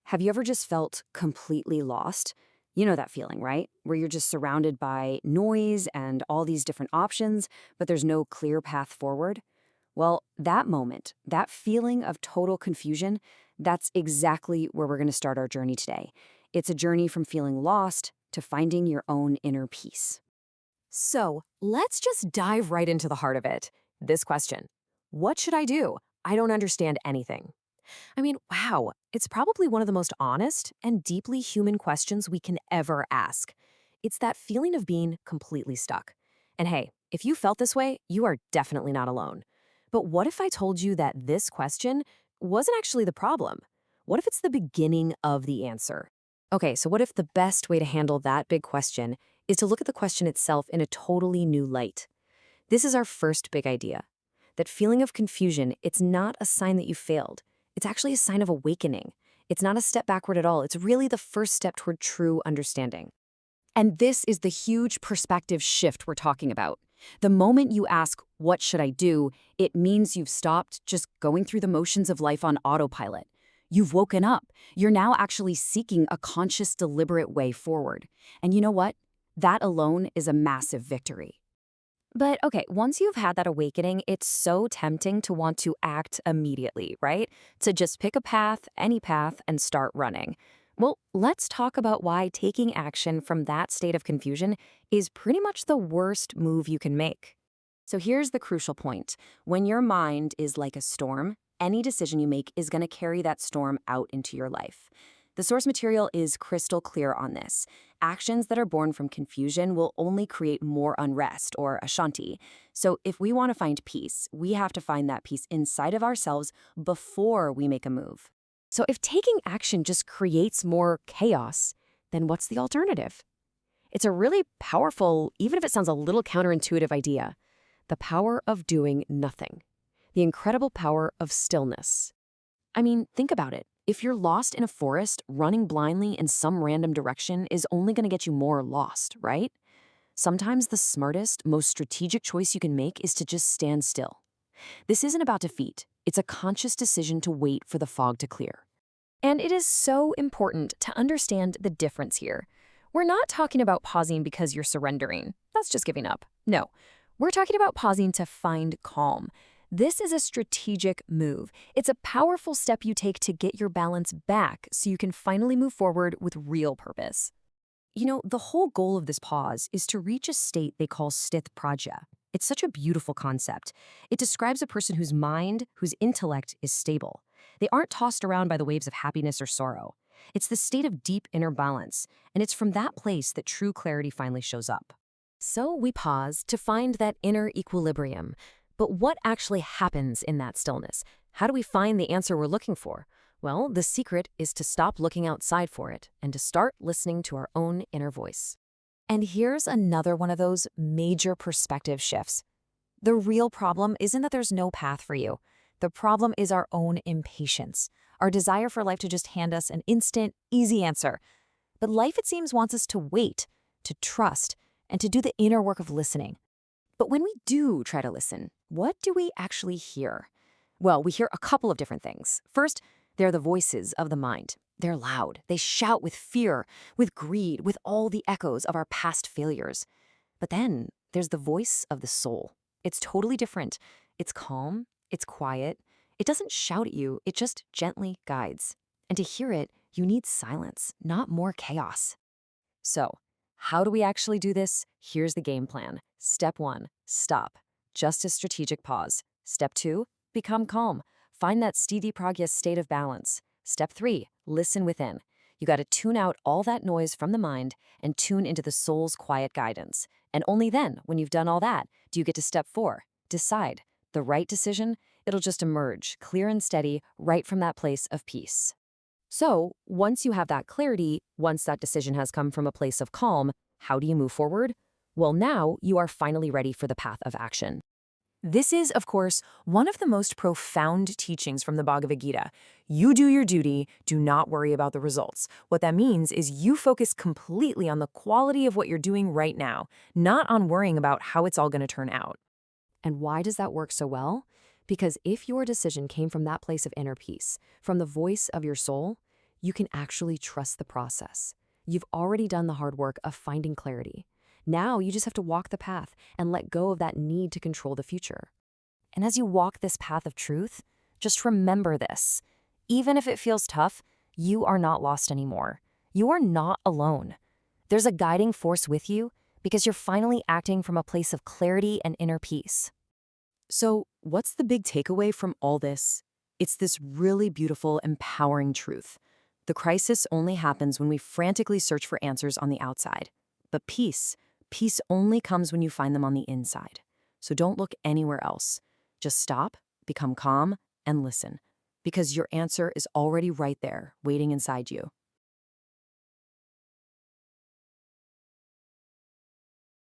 Have you ever just felt completely lost? You know that feeling, right? Where you're just surrounded by noise and all these different options, but there's no clear path forward? Well, that moment, that feeling of total confusion, that's exactly where we're going to start our journey today. It's a journey from feeling lost to finding your own inner peace. So let's just dive right into the heart of it. This question: what should I do? I don't understand anything. I mean, wow, it's probably one of the most honest and deeply human questions we can ever ask. It's that feeling of being completely stuck. And hey, if you felt this way, you are definitely not alone. But what if I told you that this question wasn't actually the problem? What if it's the beginning of the answer? Okay, so what if the best way to handle that big question is to look at the question itself in a totally new light? This is our first big idea. That feeling of confusion, it's not a sign that you failed. It's actually a sign of awakening. It's not a step backward at all. It's really the first step toward true understanding. And this is the huge perspective shift we're talking about. The moment you ask, what should I do? It means you've stopped just going through the motions of life on autopilot. You've woken up. You're now actually seeking a conscious, deliberate way forward. And you know what? That alone is a massive victory. But okay, once you've had that awakening, it's so tempting to want to act immediately, right? To just pick a path, any path, and start running. Well, let's talk about why taking action from that state of confusion is pretty much the worst move you can make. So here's the crucial point. When your mind is like a storm, any decision you make is going to carry that storm out into your life. The source material is crystal clear on this. Actions that are born from confusion will only create more unrest, or ashanti. So if we want to find peace, we have to find that peace inside of ourselves before we make a move. So if taking action just creates more chaos, then what's the alternative? It's a really powerful, even if it sounds a little counterintuitive idea, the power of doing nothing. The incredible power of stillness. I mean, think about it. If you're lost in a forest, running blindly in some random direction is only going to get you more lost, right? Sometimes the smartest, most strategic choice you can make is to just stand still. This isn't about defeat. It's a conscious decision to wait for the fog to clear. And it is so important to understand the difference here. We're not talking about pausing because you're surrendering. That's just giving up. No, we're talking about pausing to find calm. This is a strategic move. It's a powerful step you take to get your balance back so you can finally move forward with real purpose. You know, the whole goal of this pause is to reach a state they call sthit prajna. It's such a beautiful concept. It describes a person whose mind, whose intellect is stable. They aren't tossed around by the waves of happiness or sorrow. It's the state of deep inner balance, and it's from that place that true clarity finally shows up. So we pause to find that inner equilibrium. But what actually happens in that stillness? How do we find the answer we're looking for? Well, the secret is to stop looking outside for it and to start listening to our own inner voice. And here's another one of those major perspective shifts. The real problem isn't that there's no path for you. The problem is our own impatience, our desire for life to just hand us an instant, easy answer. But life, it seems, wants us to wait, to trust, and to do the inner work of listening. But when we do try to listen, what do we actually hear? Well, we hear a couple of different things. First, they're the voices of the mind. They're loud. They shout with fear, with greed, with all the echoes of our past failures. But then there's the voice of the soul. It's totally different. It's calm. It's quiet. It doesn't shout at you. It just gently guides. And to hear it, you need silence, not more chaos. So, how do we actually do this? Here's the game plan. Step 1, stop. Just a strategic pause. Step 2, become calm. Find that sthiti prajna state of balance. Step 3, listen within. You got to tune out all that noise from the mind and tune into the soul's quiet guidance. And only then, when you've done all that, do you get to step 4, decide. The right decision, it'll just emerge, clear and steady, right from that place of peace. So, once you have that clarity, once that decision has come from a place of calm, how do you move forward? Well, now you are finally ready for the path of action. This is, of course, one of the most profound teachings from the Bhagavad Gita. You do your duty, do not worry about the results. What that means is you focus completely on the quality of what you're doing right now, not on worrying about how it's all going to turn out. And why does that work so well? Because if your decision came from that place of inner peace, from the voice of your soul, you can actually trust the process. You've already done the hard work of finding clarity. Now you just have to walk the path and let go of that need to control the future. And as you walk this path of truth, just remember this. Even if it feels tough, you are not lost anymore. You are not alone. There's a guiding force with you because you're finally acting from a place of clarity and inner peace. So, what's the big takeaway from all this? It's this really beautiful, empowering truth. The crisis only happens when we frantically search for answers on the outside. But peace only comes when you find them on the inside. So don't look anywhere else. Just stop, become calm, and listen. Because your answer is already right there, waiting inside you.